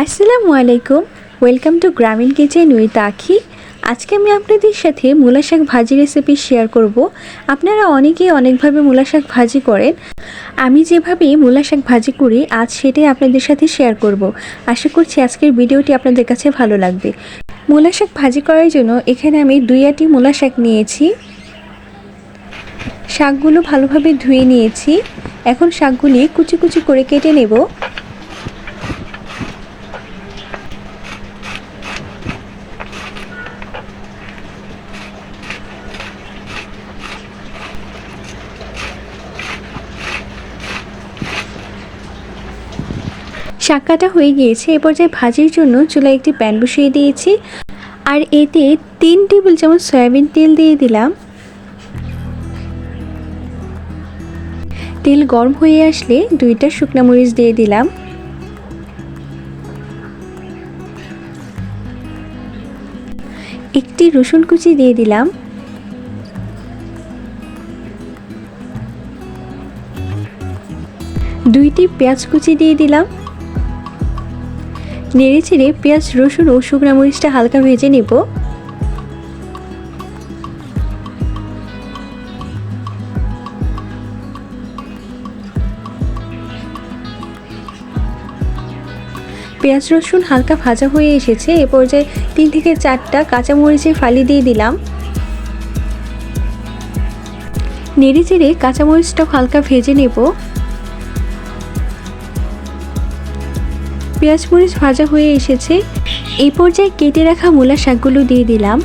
আসসালামু আলাইকুম, welcome to গ্রামীণ কিচেন উইথ আখি। আজকে আমি আপনাদের সাথে মূলা শাক ভাজি রেসিপি শেয়ার করব। আপনারা অনেকেই অনেকভাবে মূলা শাক ভাজি করেন, আমি যেভাবে মূলা শাক ভাজি করি আজ সেটাই আপনাদের সাথে শেয়ার করব। আশা করছি আজকের ভিডিওটি আপনাদের কাছে ভালো লাগবে। মূলা শাক ভাজি করার জন্য এখানে আমি 2 আটি মূলা শাক নিয়েছি। শাকগুলো ভালোভাবে ধুয়ে নিয়েছি। এখন শাকগুলি কুচি কুচি করে কেটে নেব। শাক কাটা হয়ে গিয়েছে। এ পর্যায়ে ভাজির জন্য চুলায় একটি প্যান বসিয়ে দিয়েছি আর এতে 3 টেবিল চামচ সয়াবিন তেল দিয়ে দিলাম। তেল গরম হয়ে আসলে 2টা শুকনো মরিচ দিয়ে দিলাম। একটি রসুন কুচি দিয়ে দিলাম। 2টি পেঁয়াজ কুচি দিয়ে দিলাম। নেড়ে চেড়ে পেঁয়াজ, রসুন ও শুকনো মরিচটা হালকা ভেজে নেব। পেঁয়াজ রসুন হালকা ভাজা হয়ে এসেছে। এ পর্যায়ে 3 থেকে 4টা কাঁচামরিচের ফালি দিয়ে দিলাম। নেড়ে চেড়ে কাঁচামরিচটাও হালকা ভেজে নেব। পেঁয়াজ মরিচ ভাজা হয়ে এসেছে। এই পর্যায়ে কেটে রাখা মূলা শাকগুলো দিয়ে দিলাম।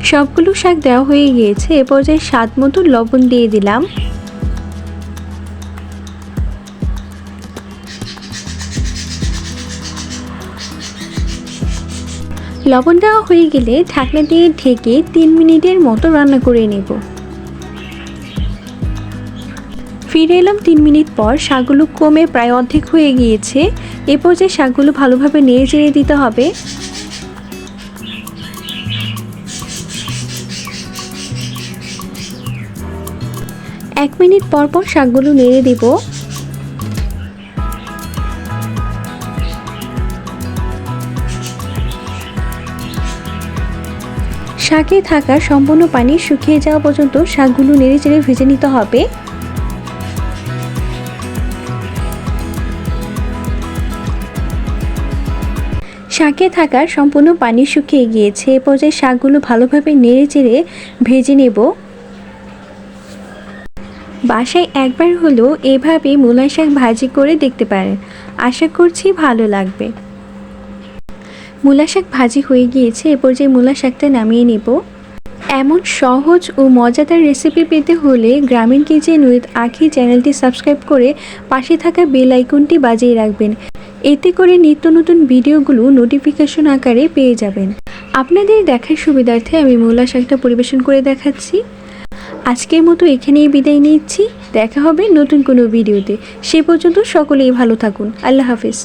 সবগুলো শাক দেওয়া হয়ে গিয়েছে। এ পর্যায়ে স্বাদ মতো লবণ দিয়ে দিলাম। লবণ দেওয়া হয়ে গেলে ঢাকনা দিয়ে ঢেকে 3 মিনিটের মতো রান্না করে নেব। ফিরে এলাম 3 মিনিট পর। শাকগুলো কমে প্রায় অর্ধেক হয়ে গিয়েছে। এ পর্যায়ে শাকগুলো ভালোভাবে নেড়ে চেড়ে দিতে হবে। এক মিনিট পর পর শাকগুলো নেড়ে দেব। শাকে থাকা সম্পূর্ণ পানি শুকিয়ে যাওয়া পর্যন্ত শাকগুলো নেড়ে চেড়ে ভেজে নিতে হবে। শাকে থাকা সম্পূর্ণ পানি শুকিয়ে গিয়েছে। এ পর্যায়ে শাকগুলো ভালোভাবে নেড়ে চেড়ে ভেজে নেব। বাসায় একবার হলেও এভাবে মূলা শাক ভাজি করে দেখতে পারেন, আশা করছি ভালো লাগবে। মূলা শাক ভাজি হয়ে গিয়েছে। এ পর্যায়ে মূলা শাকটা নামিয়ে নেব। এমন সহজ ও মজাদার রেসিপি পেতে হলে গ্রামীণ কিচেন উইথ আখি চ্যানেলটি সাবস্ক্রাইব করে পাশে থাকা বেল আইকনটি বাজিয়ে রাখবেন। এতে করে নিত্য নতুন ভিডিওগুলো নোটিফিকেশন আকারে পেয়ে যাবেন। আপনাদের দেখার সুবিধার্থে আমি মূলা শাকটা পরিবেশন করে দেখাচ্ছি। আজকের মতো এখানেই বিদায় নিচ্ছি। দেখা হবে নতুন কোনো ভিডিওতে। সে পর্যন্ত সকলেই ভালো থাকুন। আল্লাহ হাফেজ।